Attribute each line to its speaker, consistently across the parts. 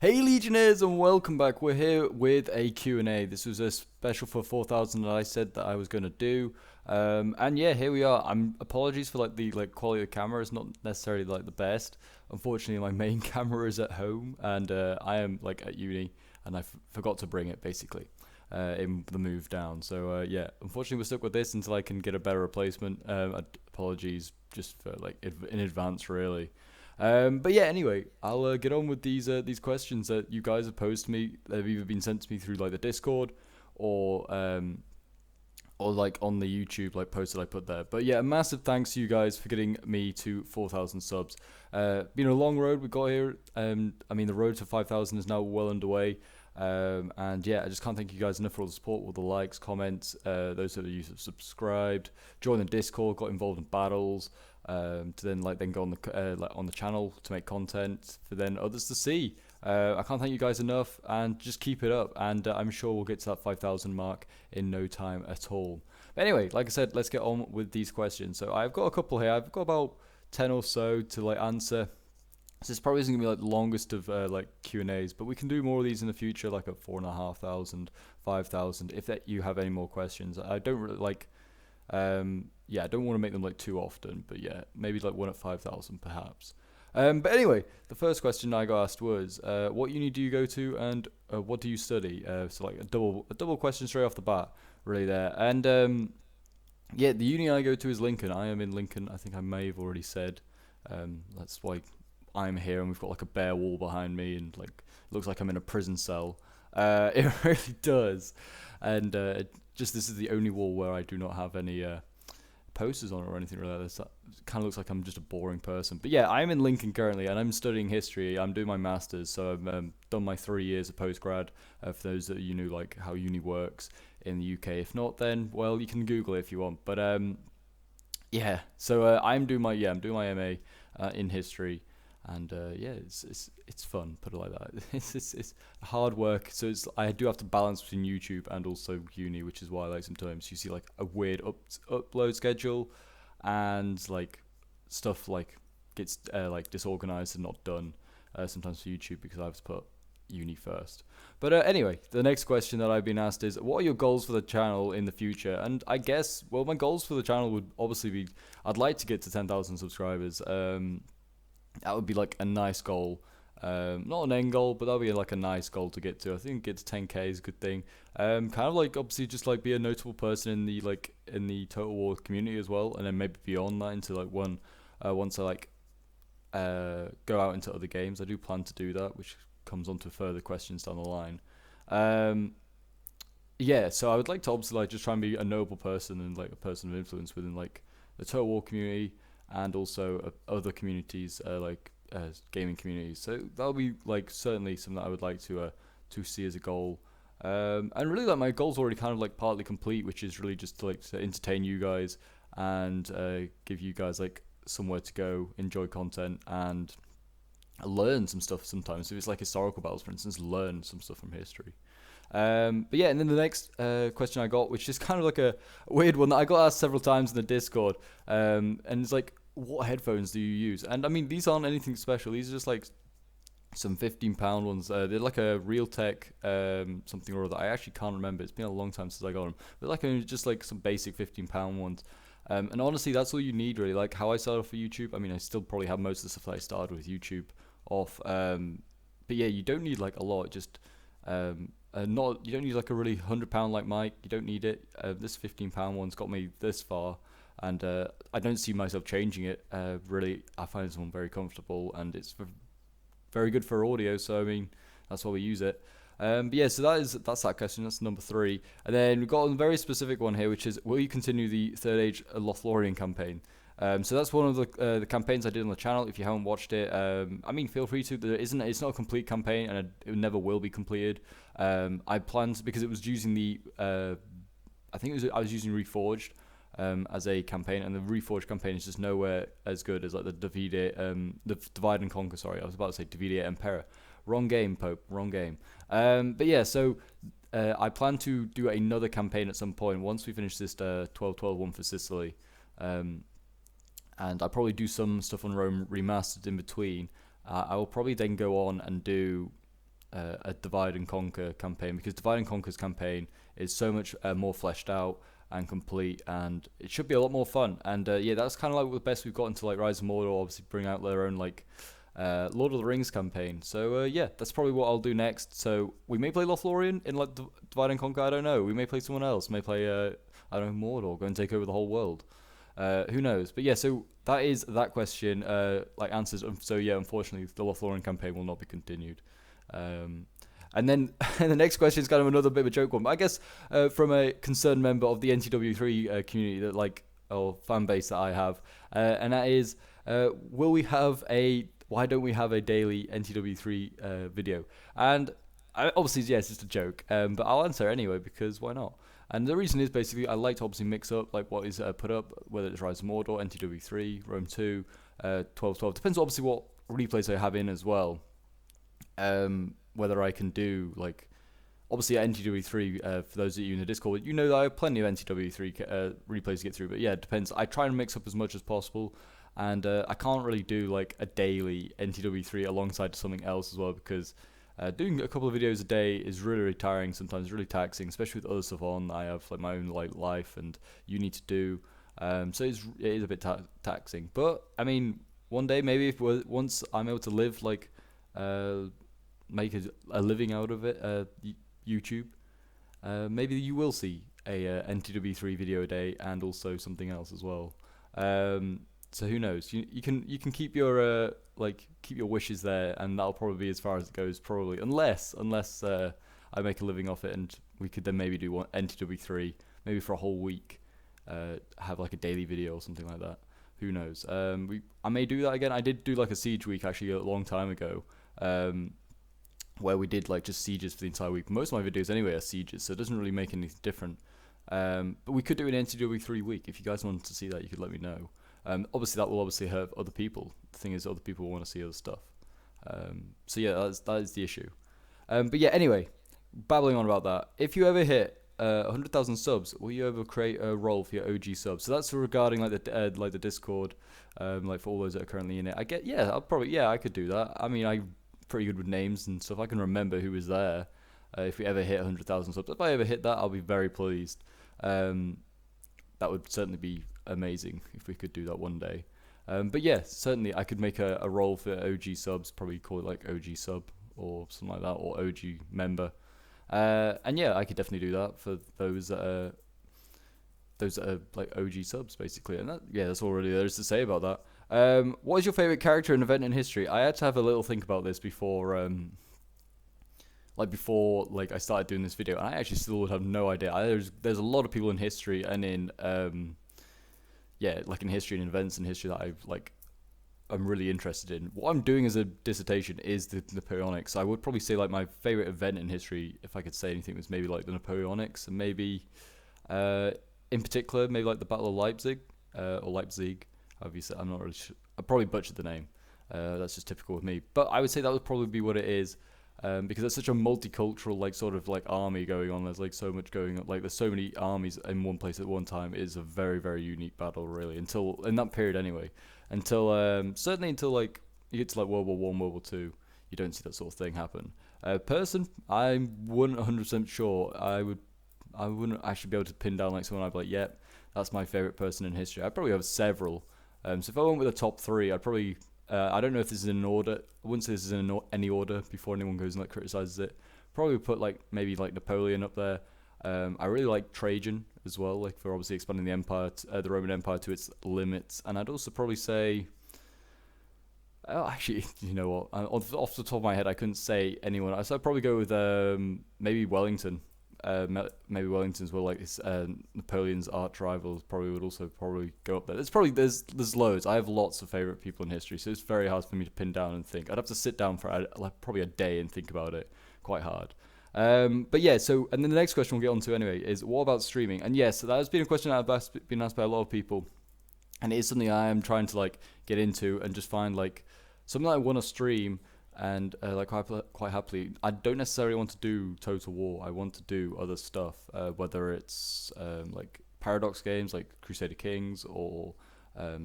Speaker 1: Hey Legionnaires and welcome back. We're here with a Q&A. This was a special for 4,000 that I said that I was going to do. And yeah, here we are. Apologies for the quality of the camera. It's not necessarily like the best. Unfortunately, my main camera is at home and I am at uni and I forgot to bring it basically in the move down. So yeah, unfortunately we're stuck with this until I can get a better replacement. Apologies just for in advance really. But yeah, anyway, I'll get on with these questions that you guys have posed to me. They've either been sent to me through the Discord or on the YouTube post that I put there. But yeah, a massive thanks to you guys for getting me to 4,000 subs. Been a long road we got here. The road to 5,000 is now well underway. And yeah, I just can't thank you guys enough for all the support, all the likes, comments, those of you who have subscribed, joined the Discord, got involved in battles, to then go on the channel to make content for then others to see. I can't thank you guys enough, and just keep it up, and I'm sure we'll get to that 5,000 mark in no time at all. But anyway, like I said, let's get on with these questions. So I've got a couple here. I've got about 10 or so to answer. So this probably isn't gonna be the longest of Q&As, but we can do more of these in the future, like at 4,500, 5,000. If you have any more questions, I don't really I don't want to make them too often, but yeah, maybe one at 5,000 perhaps. But anyway, the first question I got asked was, what uni do you go to, and what do you study? So a double question straight off the bat, really there. And yeah, the uni I go to is Lincoln. I am in Lincoln. I think I may have already said. That's why I'm here, and we've got a bare wall behind me, and it looks like I'm in a prison cell. It really does, and just this is the only wall where I do not have any posters on it or anything like that. It kind of looks like I'm just a boring person. But yeah, I'm in Lincoln currently, and I'm studying history. I'm doing my masters, so I've done my 3 years of postgrad. For those that you know how uni works in the UK. If not, then well, you can Google it if you want. But yeah, so I'm doing my MA in history. And yeah, it's fun. Put it like that. It's hard work. So I do have to balance between YouTube and also uni, which is why sometimes you see a weird upload schedule, and stuff gets disorganized and not done sometimes for YouTube because I have to put uni first. But anyway, the next question that I've been asked is, what are your goals for the channel in the future? And I guess my goals for the channel would obviously be, I'd like to get to 10,000 subscribers. That would be a nice goal. Not an end goal, but that would be a nice goal to get to. I think get to 10k is a good thing. Kind of obviously just be a notable person in the Total War community as well, and then maybe beyond that into once I go out into other games. I do plan to do that, which comes on to further questions down the line. Yeah, so I would like to obviously just try and be a noble person and a person of influence within the Total War community, and also other communities gaming communities. So that'll be certainly something that I would like to see as a goal. And really my goal's already kind of partly complete, which is really just to entertain you guys and give you guys somewhere to go, enjoy content, and learn some stuff sometimes. So if it's historical battles, for instance, learn some stuff from history. But yeah, and then the next question I got, which is kind of a weird one that I got asked several times in the Discord, and it's what headphones do you use? And I mean, these aren't anything special. These are just some £15 ones. They're a Realtek something or other. I actually can't remember. It's been a long time since I got them. But just some basic £15 ones. And honestly, that's all you need really. How I started off for YouTube. I mean, I still probably have most of the stuff that I started with YouTube off. But yeah, you don't need a lot. Just you don't need a really £100 mic. You don't need it. This £15 one's got me this far. And I don't see myself changing it. Really, I find this one very comfortable, and it's very good for audio. So I mean, that's why we use it. But yeah, so that's that question. That's number 3. And then we've got a very specific one here, which is, will you continue the Third Age Lothlorien campaign? So that's one of the campaigns I did on the channel. If you haven't watched it, I mean, feel free to. It's not a complete campaign, and it never will be completed. I planned, because it was using I was using Reforged. As a campaign, and the Reforged campaign is just nowhere as good as the Divide and Conquer. Sorry, I was about to say Divide et Impera. Wrong game, Pope. Wrong game. But yeah, so I plan to do another campaign at some point once we finish this 12-12 one for Sicily, and I'll probably do some stuff on Rome Remastered in between. I will probably then go on and do a Divide and Conquer campaign, because Divide and Conquer's campaign is so much more fleshed out and complete, and it should be a lot more fun. And yeah, that's kind of like the best we've gotten to like Rise of Mordor. Obviously, bring out their own like Lord of the Rings campaign. So yeah, that's probably what I'll do next. So we may play Lothlorien in like Divide and Conquer. I don't know. We may play someone else. May play I don't know, Mordor, go and take over the whole world. Who knows? But yeah, so that is that question. Like answers. So yeah, unfortunately, the Lothlorien campaign will not be continued. And then the next question is kind of another bit of a joke one, but I guess from a concerned member of the NTW3 community, that like or fan base that I have, and that is, why don't we have a daily NTW3 video? And obviously, yes, it's a joke, but I'll answer anyway because why not? And the reason is basically I like to obviously mix up like what is put up, whether it's Rise of Mordor, NTW3, Rome 2, 1212. Depends obviously what replays I have in as well. Whether I can do like obviously at NTW3 for those of you in the Discord, you know that I have plenty of NTW3 replays to get through, but yeah, it depends. I try and mix up as much as possible, and I can't really do like a daily NTW3 alongside something else as well, because doing a couple of videos a day is really, really tiring, sometimes really taxing, especially with other stuff on. I have like my own like life and you need to do, so it is a bit taxing. But I mean, one day maybe once I'm able to live like make a living out of it, YouTube, maybe you will see a NTW3 video a day and also something else as well. So who knows? You can keep your keep your wishes there, and that'll probably be as far as it goes, probably, unless I make a living off it, and we could then maybe do one NTW3 maybe for a whole week, have like a daily video or something like that. Who knows? I may do that again. I did do like a siege week actually a long time ago, where we did like just sieges for the entire week. Most of my videos anyway are sieges, so it doesn't really make anything different. But we could do an NTW3 week. If you guys wanted to see that, you could let me know. Obviously that will obviously hurt other people. The thing is, other people want to see other stuff. So yeah, that is the issue. But yeah, anyway, babbling on about that. If you ever hit 100,000 subs, will you ever create a role for your OG subs? So that's regarding like the Discord, like for all those that are currently in it. I could do that. I mean, I'm pretty good with names and stuff. I can remember who was there. If we ever hit 100,000 subs, if I ever hit that, I'll be very pleased. That would certainly be amazing if we could do that one day. But yeah, certainly I could make a role for OG subs, probably call it like OG sub or something like that, or OG member. And yeah, I could definitely do that for those that are like OG subs basically. And that's all really there is to say about that. What is your favorite character and event in history? I had to have a little think about this before I started doing this video, and I actually still would have no idea. There's a lot of people in history and in in history and events in history that I'm really interested in. What I'm doing as a dissertation is the Napoleonics. I would probably say like my favorite event in history, if I could say anything, was maybe like the Napoleonics, and maybe in particular maybe like the Battle of Leipzig or Leipzig. Obviously, I'm not really sure. I probably butchered the name. That's just typical with me. But I would say that would probably be what it is. Because it's such a multicultural sort of army going on. There's so much going on. There's so many armies in one place at one time. It is a very, very unique battle, really. Until in that period, anyway. Certainly until you get to World War One, World War Two, you don't see that sort of thing happen. Person, I wasn't 100% sure. I wouldn't actually be able to pin down someone. I'd be like, yep, that's my favorite person in history. I probably have several. So if I went with a top three, I'd probably. I don't know if this is in order. I wouldn't say this is in any order before anyone goes and criticizes it. Probably put maybe Napoleon up there. I really like Trajan as well, for obviously expanding the empire, the Roman Empire to its limits. And I'd also probably say, actually, you know what? Off the top of my head, I couldn't say anyone. So I'd probably go with maybe Wellington. Maybe Wellington as well, Napoleon's arch rival would also probably go up there. There's loads. I have lots of favorite people in history, so it's very hard for me to pin down and think. I'd have to sit down for probably a day and think about it. Quite hard. But yeah, and then the next question we'll get on to anyway is, what about streaming? And yes, that has been a question that I've been asked by a lot of people, and it is something I am trying to get into and just find something that I want to stream. And quite happily, I don't necessarily want to do Total War. I want to do other stuff, whether it's Paradox games like Crusader Kings, or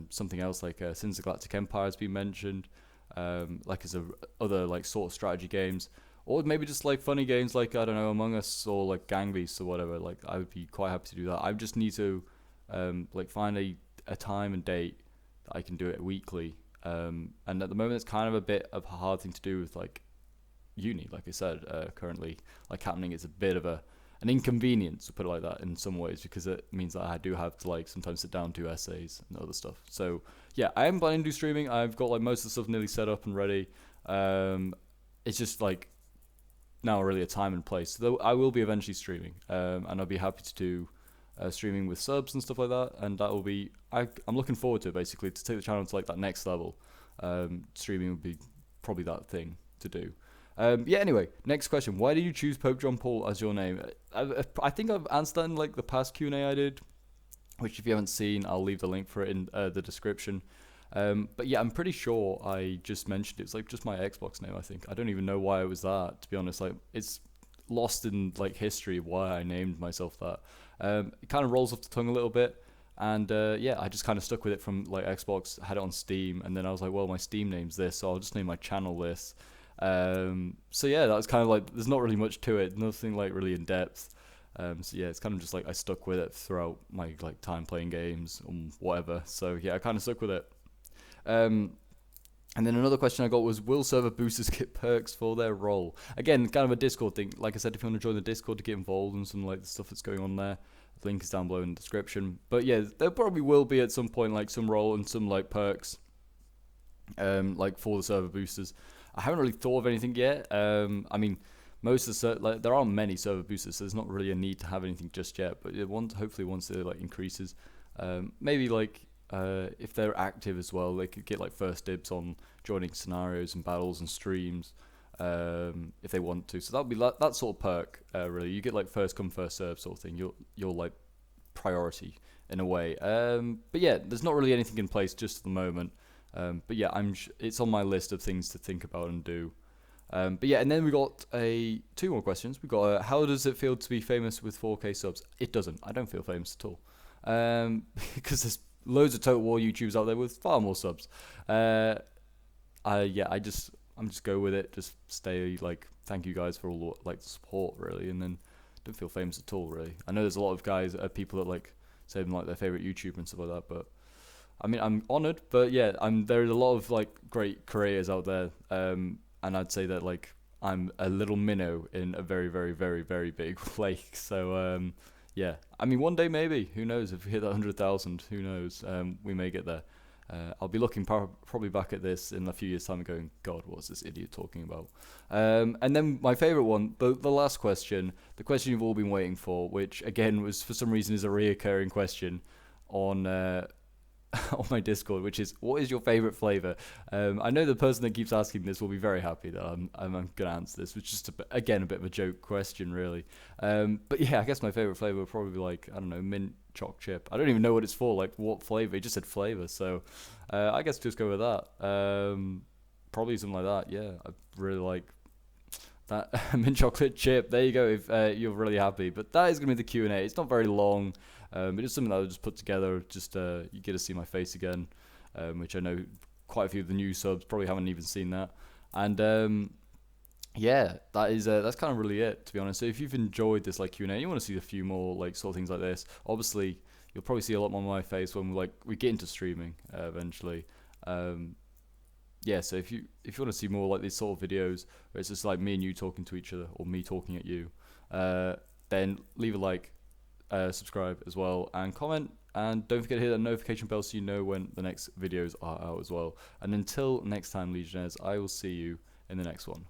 Speaker 1: something else Sins of the Galactic Empire has been mentioned, other sort of strategy games, or maybe just like funny games like, I don't know, Among Us or like Gang Beasts or whatever. Like I would be quite happy to do that. I just need to like find a time and date that I can do it weekly. And at the moment, it's kind of a bit of a hard thing to do with like uni. Like I said, currently like happening is a bit of an inconvenience, to put it like that, in some ways, because it means that I do have to like sometimes sit down and do essays and other stuff. So yeah, I am planning to do streaming. I've got like most of the stuff nearly set up and ready. It's just like now really a time and place. Though I will be eventually streaming, and I'll be happy to do streaming with subs and stuff like that. And that will be I'm looking forward to it, basically, to take the channel to like that next level. Streaming would be probably that thing to do. Yeah, anyway, next question. Why did you choose PopeJohnPaul as your name? I think I've answered that in like the past Q&A I did, which if you haven't seen, I'll leave the link for it in the description. But yeah, I'm pretty sure I just mentioned it. It's like just my Xbox name, I think. I don't even know why it was that, to be honest. Like, it's lost in like history why I named myself that. It kind of rolls off the tongue a little bit. And yeah, I just kind of stuck with it from like Xbox, had it on Steam, and then I was like, well, my Steam name's this, so I'll just name my channel this. So yeah, that was kind of like, there's not really much to it, nothing like really in depth. So yeah, it's kind of just like I stuck with it throughout my like time playing games and whatever. So yeah, I kind of stuck with it. And then another question I got was, will server boosters get perks for their role? Again, kind of a Discord thing. Like I said, if you want to join the Discord to get involved in some like the stuff that's going on there, the link is down below in the description. But yeah, there probably will be at some point like some role and some like perks, like for the server boosters. I haven't really thought of anything yet. I mean, most of the like there aren't many server boosters, so there's not really a need to have anything just yet. But hopefully once it like increases, maybe like if they're active as well, they could get like first dibs on joining scenarios and battles and streams, if they want to. So that'll be that sort of perk. Really, you get like first come first serve sort of thing. You're like priority in a way. But yeah, there's not really anything in place just at the moment. But yeah, it's on my list of things to think about and do. But yeah, and then we got two more questions. We got how does it feel to be famous with 4K subs? It doesn't. I don't feel famous at all. Because there's loads of Total War YouTubers out there with far more subs. I'm just go with it. Just stay like, thank you guys for all like the support, really, and then don't feel famous at all, really. I know there's a lot of people that like say them like their favorite YouTuber and stuff like that, but I mean, I'm honored, but yeah, there's a lot of like great creators out there, and I'd say that like I'm a little minnow in a very, very, very, very big lake. So yeah, I mean, one day maybe, who knows, if we hit that 100,000, who knows, we may get there. I'll be looking probably back at this in a few years' time and going, God, what's this idiot talking about? And then my favourite one, the last question, the question you've all been waiting for, which again was for some reason is a reoccurring question on on my Discord, which is, what is your favourite flavour? I know the person that keeps asking this will be very happy that I'm going to answer this, which is just again a bit of a joke question, really. But yeah, I guess my favourite flavour would probably be like, I don't know, mint choc chip. I don't even know what it's for, like what flavour. It just said flavour, so I guess just go with that. Probably something like that. Yeah, I really like that mint chocolate chip. There you go. If you're really happy, but that is gonna be the Q&A. It's not very long. It's something that I'll just put together. Just you get to see my face again, which I know quite a few of the new subs probably haven't even seen that. And yeah, that's kind of really it, to be honest. So if you've enjoyed this like Q&A, you want to see a few more like sort of things like this. Obviously, you'll probably see a lot more of my face when we get into streaming eventually. Yeah, so if you want to see more like these sort of videos where it's just like me and you talking to each other or me talking at you, then leave a like, subscribe as well, and comment, and don't forget to hit that notification bell so you know when the next videos are out as well. And until next time, Legionnaires, I will see you in the next one.